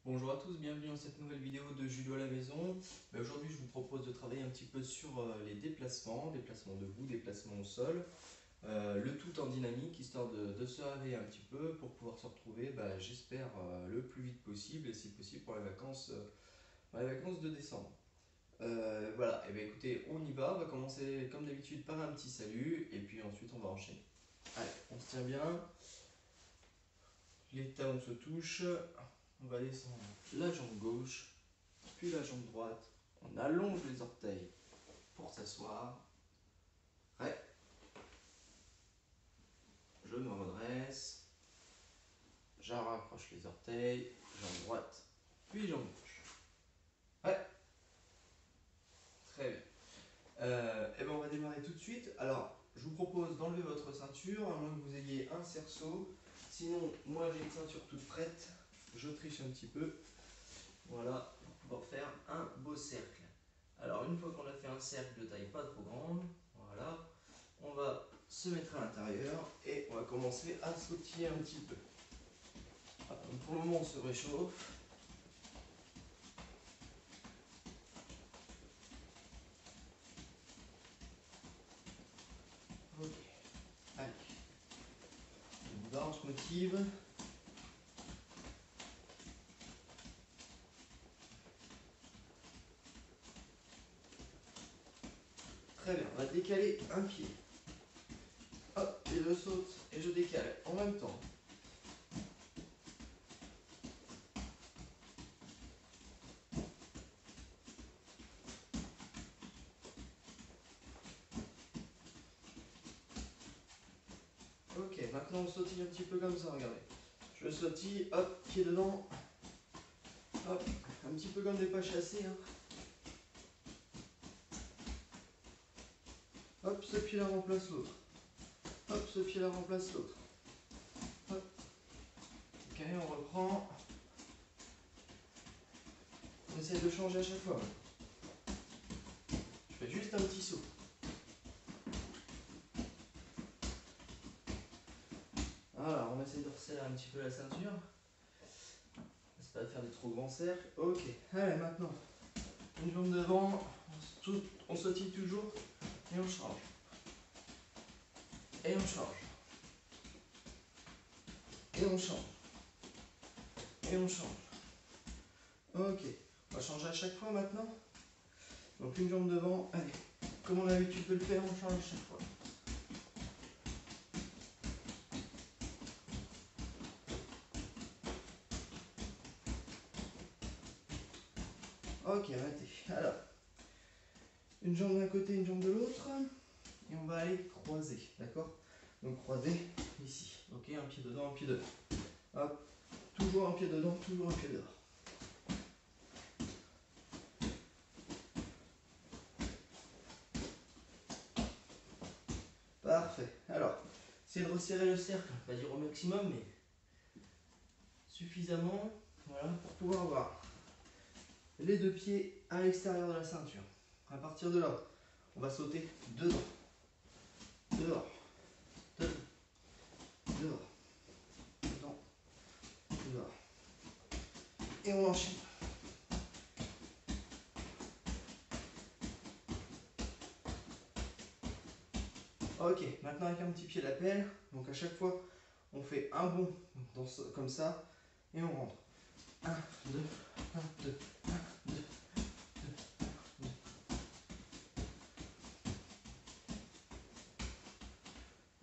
Bonjour à tous, bienvenue dans cette nouvelle vidéo de Judo à la maison. Aujourd'hui je vous propose de travailler un petit peu sur les déplacements debout, déplacements au sol, le tout en dynamique, histoire de se réveiller un petit peu pour pouvoir se retrouver, j'espère, le plus vite possible et si possible pour les vacances de décembre. Voilà, et bien écoutez, on y va, on va commencer comme d'habitude par un petit salut et puis ensuite on va enchaîner. Allez, on se tient bien, les talons se touchent. On va descendre la jambe gauche, puis la jambe droite. On allonge les orteils pour s'asseoir. Ouais. Je me redresse. Je rapproche les orteils. Jambe droite, puis jambe gauche. Ouais. Très bien. Et ben on va démarrer tout de suite. Alors, je vous propose d'enlever votre ceinture, à moins que vous ayez un cerceau. Sinon, moi j'ai une ceinture toute prête. Je triche un petit peu. Voilà, pour pouvoir faire un beau cercle. Alors une fois qu'on a fait un cercle de taille pas trop grande, voilà, on va se mettre à l'intérieur et on va commencer à sautiller un petit peu. Donc pour le moment on se réchauffe. Ok, allez, on va, on se motive. Très bien, on va décaler un pied. Hop, et je saute et je décale en même temps. Ok, maintenant on sautille un petit peu comme ça, regardez. Je sautille, hop, pied dedans, hop, un petit peu comme des pas chassés. Hein. Hop, ce pied-là remplace l'autre. Hop, ce pied-là remplace l'autre. Hop. Ok, on reprend. On essaie de changer à chaque fois. Je fais juste un petit saut. Voilà, on essaie de resserrer un petit peu la ceinture. C'est pas de faire des trop grands cercles. Ok, allez maintenant. Une jambe devant, on sautille toujours et on change. Et on change. Et on change. Et on change. Ok, on va changer à chaque fois maintenant. Donc une jambe devant, allez, comme on a l'habitude de le faire, on change à chaque fois. Ok, arrêtez. Alors, une jambe d'un côté, une jambe de l'autre. Et on va aller croiser, d'accord? Donc croiser ici. Ok, un pied dedans, un pied dehors. Hop, toujours un pied dedans, toujours un pied dehors. Parfait. Alors, essayez de resserrer le cercle, pas dire au maximum, mais suffisamment, voilà, pour pouvoir avoir les deux pieds à l'extérieur de la ceinture. À partir de là, on va sauter dedans, dehors, dedans, dehors, dedans, dehors. Et on enchaîne. Ok, maintenant avec un petit pied d'appel, donc à chaque fois, on fait un bond comme ça, et on rentre. 1, 2, 1, 2, 1, 2, 2.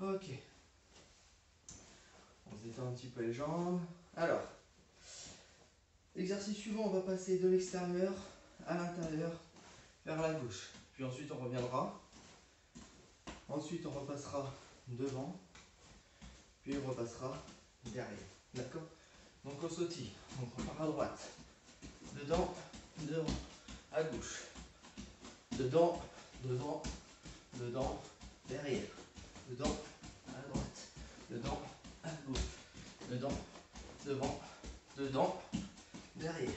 Ok. On se détend un petit peu les jambes. Alors, l'exercice suivant, on va passer de l'extérieur à l'intérieur vers la gauche. Puis ensuite, on reviendra. Ensuite, on repassera devant. Puis on repassera derrière. D'accord? Donc on sautille. Donc on part à droite. Dedans, devant. À gauche. Dedans, devant, dedans, derrière. Dedans, à droite. Dedans, à gauche. Dedans, devant, dedans, derrière.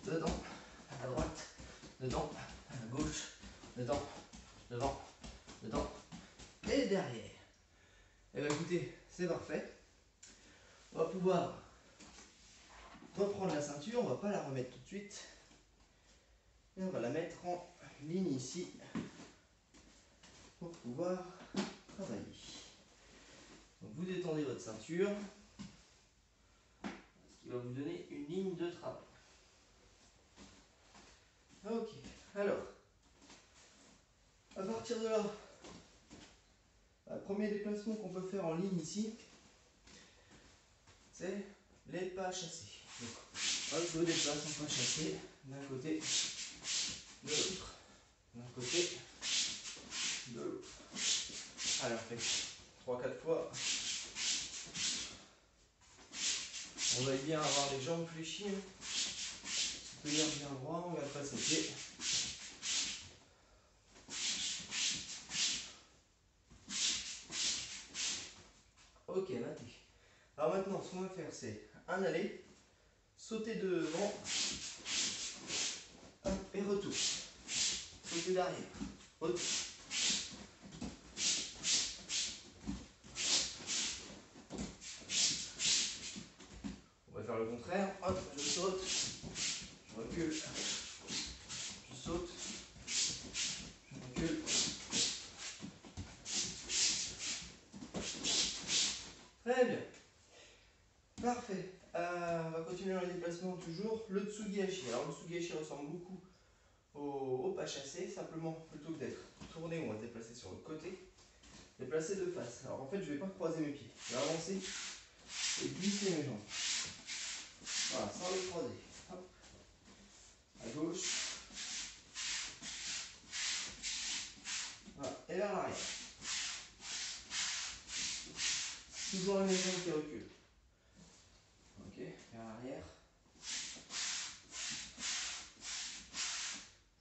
Dedans, à droite. Dedans, à gauche. Dedans, devant, dedans et derrière. Et bien écoutez, c'est parfait. On va pouvoir reprendre la ceinture, on ne va pas la remettre tout de suite. Et on va la mettre en ligne ici pour pouvoir travailler. Donc vous détendez votre ceinture, ce qui va vous donner une ligne de travail. Ok, alors, à partir de là, le premier déplacement qu'on peut faire en ligne ici, c'est les pas chassés. Donc, hop, je déplace en pas chassé d'un côté, de l'autre, d'un côté, de l'autre. Allez, on fait 3-4 fois. On va bien avoir les jambes fléchies. Tenir bien droit, on ne garde pas ses pieds. Ok, maintenant. Alors maintenant, ce qu'on va faire, c'est un aller, sauter devant, hop, et retour. Sauter derrière, retour. On va faire le contraire. Hop, je saute, je recule, je saute, je recule. Très bien. Parfait. On va continuer dans les déplacements toujours. Le Tsugi-Hachi. Alors le Tsugi-Hachi ressemble beaucoup au pas chassé. Simplement, plutôt que d'être tourné, on va se déplacer sur le côté. Déplacer de face. Alors en fait, je ne vais pas croiser mes pieds. Je vais avancer et glisser mes jambes. Voilà, sans les croiser. Hop. À gauche. Voilà. Et vers l'arrière. Toujours la même jambe qui recule. Ok, vers l'arrière.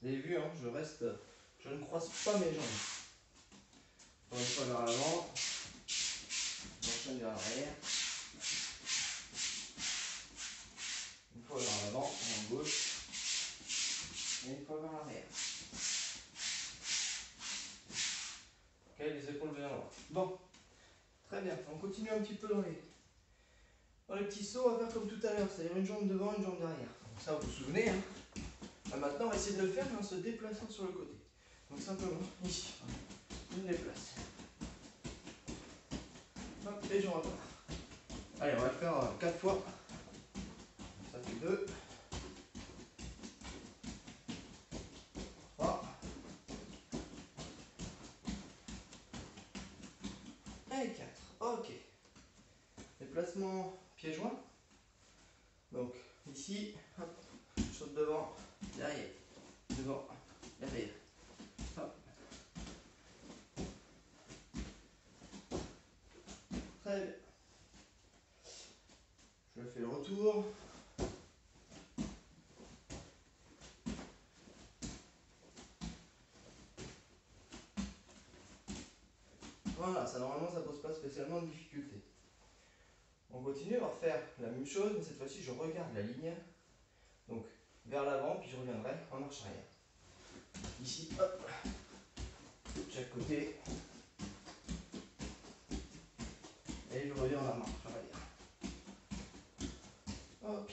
Vous avez vu, hein, je ne croise pas mes jambes. Encore une fois vers l'avant. J'enchaîne vers l'arrière. Une fois vers l'avant, en gauche. Et une fois vers l'arrière. Ok, les épaules bien droit. Bon, très bien. On continue un petit peu dans les petits sauts. On va faire comme tout à l'heure, c'est-à-dire une jambe devant, une jambe derrière. Donc ça, vous vous souvenez, hein. Maintenant, on va essayer de le faire, mais en se déplaçant sur le côté. Donc simplement, ici, je me déplace. Hop, et je repars. Allez, on va le faire 4 fois. Ça fait 2. 3. Et 4. Ok. Déplacement pieds joints. Donc ici, hop, je saute devant, derrière, devant, derrière. Hop. Très bien. Je fais le retour. Voilà, ça normalement ça pose pas spécialement de difficulté. On continue, on va refaire la même chose, mais cette fois-ci je regarde la ligne. Donc vers l'avant, puis je reviendrai en marche arrière. Ici, hop, de chaque côté. Et je reviens en marche arrière. Ok.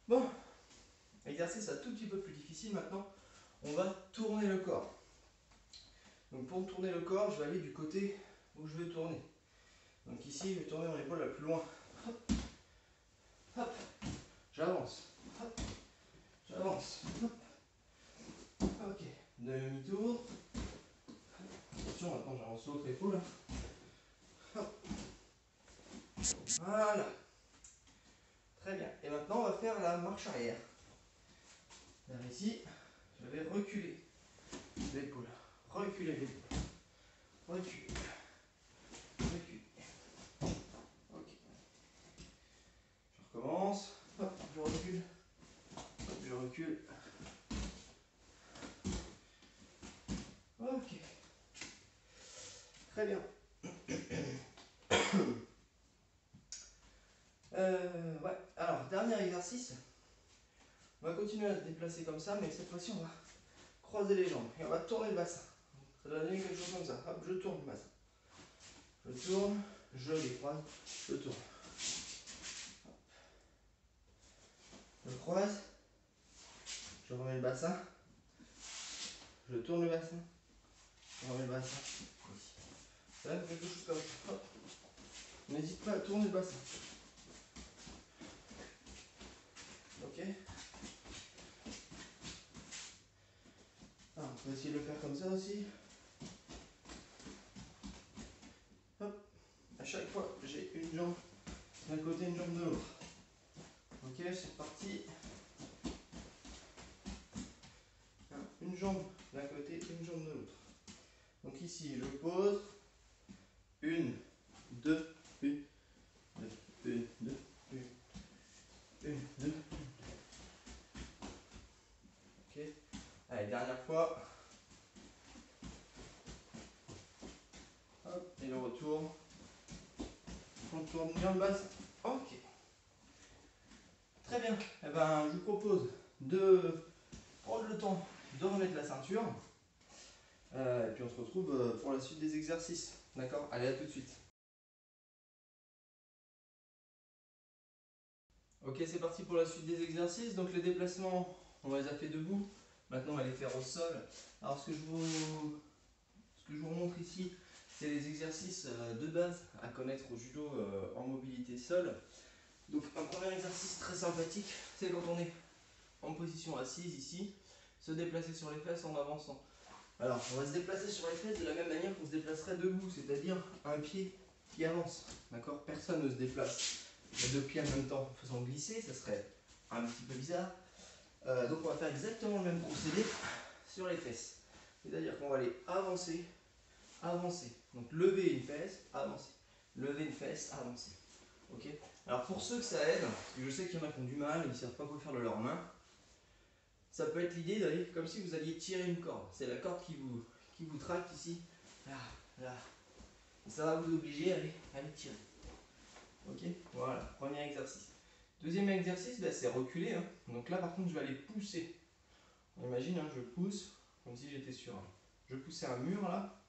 Bon, exercice un tout petit peu plus difficile maintenant. On va tourner le corps. Donc pour tourner le corps, je vais aller du côté où je veux tourner. Donc ici, je vais tourner mon épaule la plus loin. Hop, hop, j'avance. Hop, j'avance. Hop. Ok, demi-tour. Attention, maintenant j'avance l'autre épaule. Hop. Voilà. Très bien. Et maintenant, on va faire la marche arrière. Vers ici, je vais reculer l'épaule. Reculer l'épaule. Reculer. Reculer. Ok. Je recommence. Hop, je recule. Hop, je recule. Ok. Très bien. Ouais. Alors, dernier exercice. On va continuer à se déplacer comme ça, mais cette fois-ci, on va croiser les jambes et on va tourner le bassin. Ça va donner quelque chose comme ça. Hop, je tourne le bassin. Je tourne, je les croise, je tourne. Hop. Je croise, je remets le bassin, je tourne le bassin, je remets le bassin. Ça va, quelque chose comme ça. Hop. N'hésite pas à tourner le bassin. Ok. Alors, on peut essayer de le faire comme ça aussi. Hop. À chaque fois, j'ai une jambe d'un côté, une jambe de l'autre. Ok, c'est parti. Une jambe d'un côté, une jambe de l'autre. Donc ici, je pose. Une, deux, une, deux, une, deux. Ok. Allez, dernière fois. Hop, et le retour. On tourne bien le bassin. Ok. Très bien. Eh ben, je vous propose de prendre le temps de remettre la ceinture. Et puis on se retrouve pour la suite des exercices. D'accord? Allez, à tout de suite. Ok, c'est parti pour la suite des exercices. Donc les déplacements, on les a fait debout. Maintenant, on va les faire au sol. Alors ce que je vous montre ici, c'est les exercices de base à connaître au judo en mobilité sol. Donc un premier exercice très sympathique, c'est quand on est en position assise ici, se déplacer sur les fesses en avançant. Alors on va se déplacer sur les fesses de la même manière qu'on se déplacerait debout, c'est-à-dire un pied qui avance. D'accord? Personne ne se déplace les deux pieds en même temps en faisant glisser, ça serait un petit peu bizarre. Donc on va faire exactement le même procédé sur les fesses. C'est-à-dire qu'on va aller avancer, avancer. Donc lever une fesse, avancer. Lever une fesse, avancer. Ok? Alors pour ceux que ça aide, parce que je sais qu'il y en a qui ont du mal, ils ne savent pas quoi faire de leurs mains, ça peut être l'idée d'aller comme si vous alliez tirer une corde. C'est la corde qui vous tracte ici. Là, là. Et ça va vous obliger à aller tirer. Ok? Voilà, premier exercice. Deuxième exercice, ben, c'est reculer. Hein. Donc là par contre je vais aller pousser. On imagine, hein, je pousse comme si j'étais sur un. Je poussais un mur là.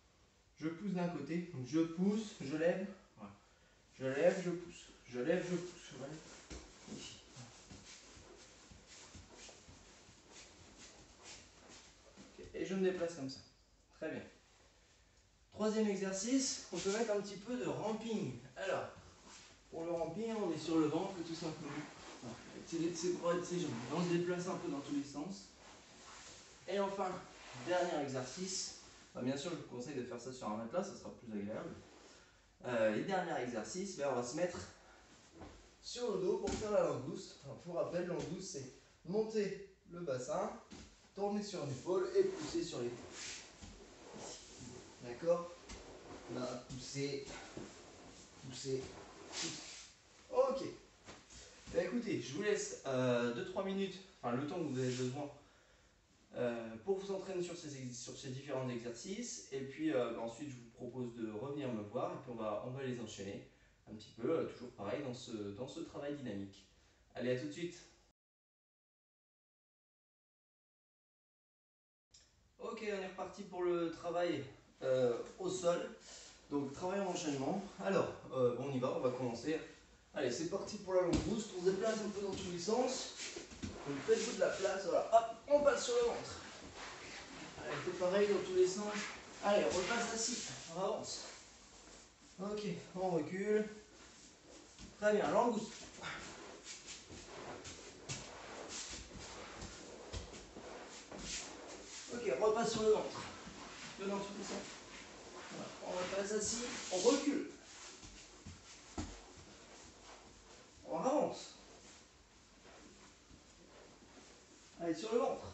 Je pousse d'un côté. Donc je pousse, je lève. Voilà. Je lève, je pousse. Je lève, je pousse. Voilà. Ici. Okay. Et je me déplace comme ça. Très bien. Troisième exercice, on peut mettre un petit peu de ramping. Alors, pour le ramping, on est sur le ventre tout simplement. Avec ses bras et ses jambes. On se déplace un peu dans tous les sens. Et enfin, dernier exercice. Bien sûr, je vous conseille de faire ça sur un matelas, ça sera plus agréable. Et dernier exercice, on va se mettre sur le dos pour faire la langouste. Alors, pour rappel, langouste, c'est monter le bassin, tourner sur une épaule et pousser sur l'épaule. D'accord? Là, pousser, pousser, pousser. Ok. Écoutez, je vous laisse 2-3 minutes, enfin le temps que vous avez besoin pour vous entraîner sur ces différents exercices. Et puis ensuite, je vous propose de revenir me voir et puis on va les enchaîner un petit peu, toujours pareil dans ce travail dynamique. Allez, à tout de suite. Ok, on est reparti pour le travail au sol. Donc, travail en enchaînement. Alors, on y va, on va commencer. Allez, c'est parti pour la longue boost. On se déplace un peu dans tous les sens. On fait le bout de la place. Voilà, hop, on passe sur le ventre. Allez, on fait pareil dans tous les sens. Allez, on repasse assis. On avance. Ok, on recule. Très bien, langouste. Ok, on repasse sur le ventre. Dans tous les sens. Voilà, on repasse assis. On recule. On avance. Allez, sur le ventre.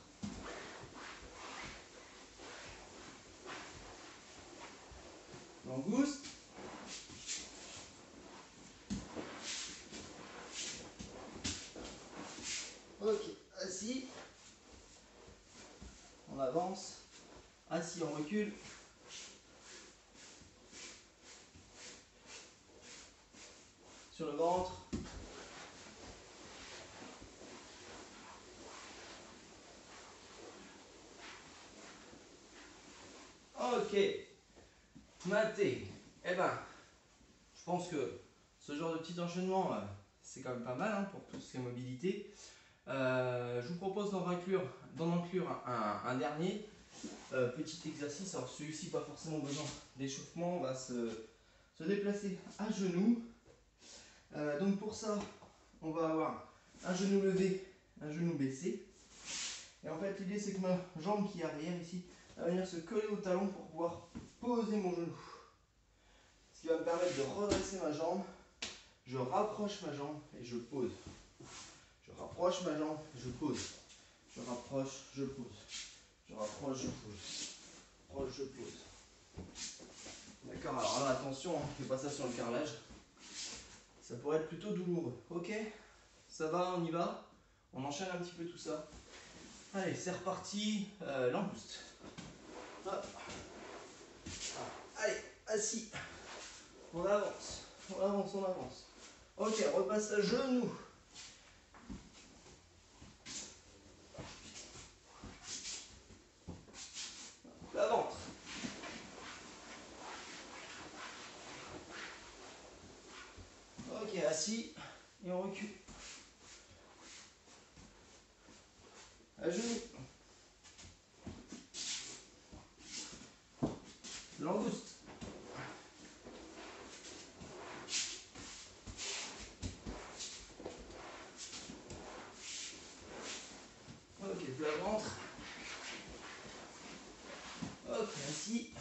Langouste. Ok, assis. On avance. Assis, on recule. Sur le ventre. Ok. Maté. Eh ben, je pense que ce genre de petit enchaînement, c'est quand même pas mal hein, pour tout ce qui est mobilité. Je vous propose d'en inclure un dernier petit exercice. Alors celui-ci, pas forcément besoin d'échauffement. On va se déplacer à genoux. Donc pour ça, on va avoir un genou levé, un genou baissé. Et en fait, l'idée c'est que ma jambe qui est arrière ici va venir se coller au talon pour pouvoir poser mon genou. Ce qui va me permettre de redresser ma jambe. Je rapproche ma jambe et je pose. Je rapproche ma jambe, je pose. Je rapproche, je pose. Je rapproche, je pose. Rapproche, je pose. D'accord, alors là attention, ne fais pas ça sur le carrelage. Ça pourrait être plutôt douloureux. Ok, ça va, on y va. On enchaîne un petit peu tout ça. Allez, c'est reparti. Langouste. Hop. Allez, assis. On avance, on avance, on avance. Ok, repasse à genoux. La ventre. Ok, assis. Et on recule. À genoux. Langouste. Ok, plat ventre. Ok, assis.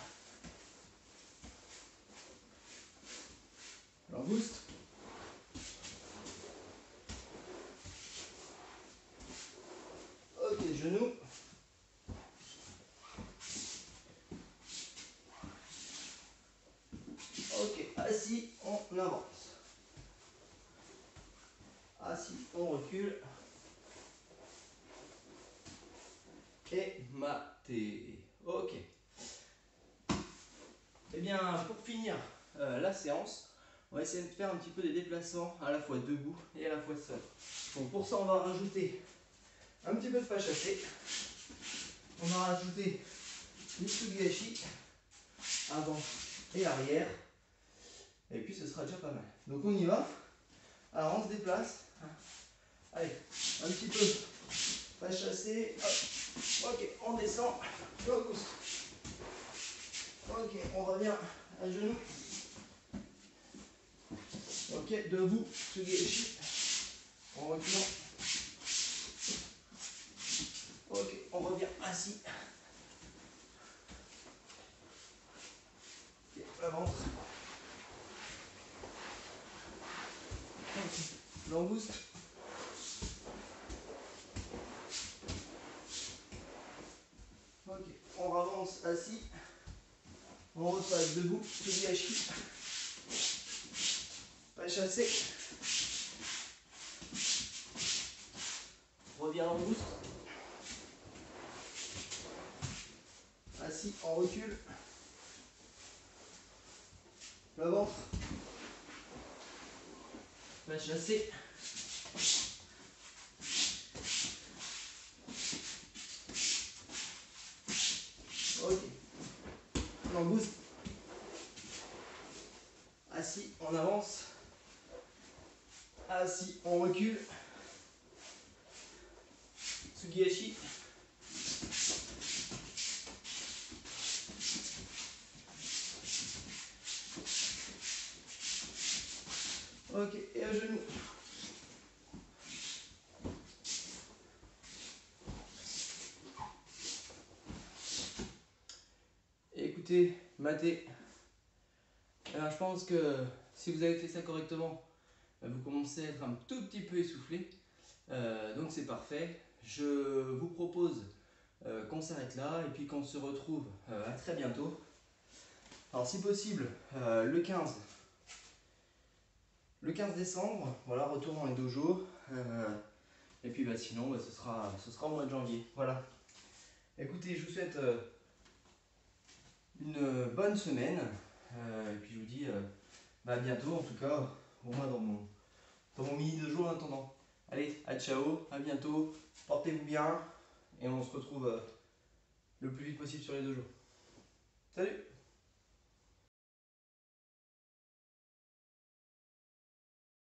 Langouste. Ok, genoux. Ok, assis, on avance. Assis, on recule. Et maté. Ok. Et bien, pour finir la séance, on va essayer de faire un petit peu des déplacements à la fois debout et à la fois seul. Donc pour ça, on va rajouter un petit peu de pas chassé. On va rajouter du Tsugihashi avant et arrière. Et puis ce sera déjà pas mal. Donc on y va. Alors on se déplace. Allez, un petit peu pas chassé. Hop. Ok, on descend. Ok, on revient à genoux. Ok, debout, Tsugihashi. En reculant. Ok, on revient assis. Ok, la ventre. Ok, langouste. Ok, on avance assis. On repasse debout, Tsugihashi. Pas chassé. Revient langouste. Assis, on recule. Le ventre. Pas chassé. Ok. Langouste. Assis, on avance. Assis, on recule. Tsugihashi. Ok, et à genoux. Et écoutez, maté. Alors, je pense que si vous avez fait ça correctement, vous commencez à être un tout petit peu essoufflé. Donc c'est parfait. Je vous propose qu'on s'arrête là et puis qu'on se retrouve à très bientôt. Alors si possible, le 15 décembre, voilà, retour dans les dojos. Et puis sinon, ce sera au mois de janvier. Voilà. Écoutez, je vous souhaite une bonne semaine. Et puis je vous dis à bientôt, en tout cas, au moins dans mon mini dojo en attendant. Allez, à ciao, à bientôt, portez-vous bien et on se retrouve le plus vite possible sur les dojos. Salut!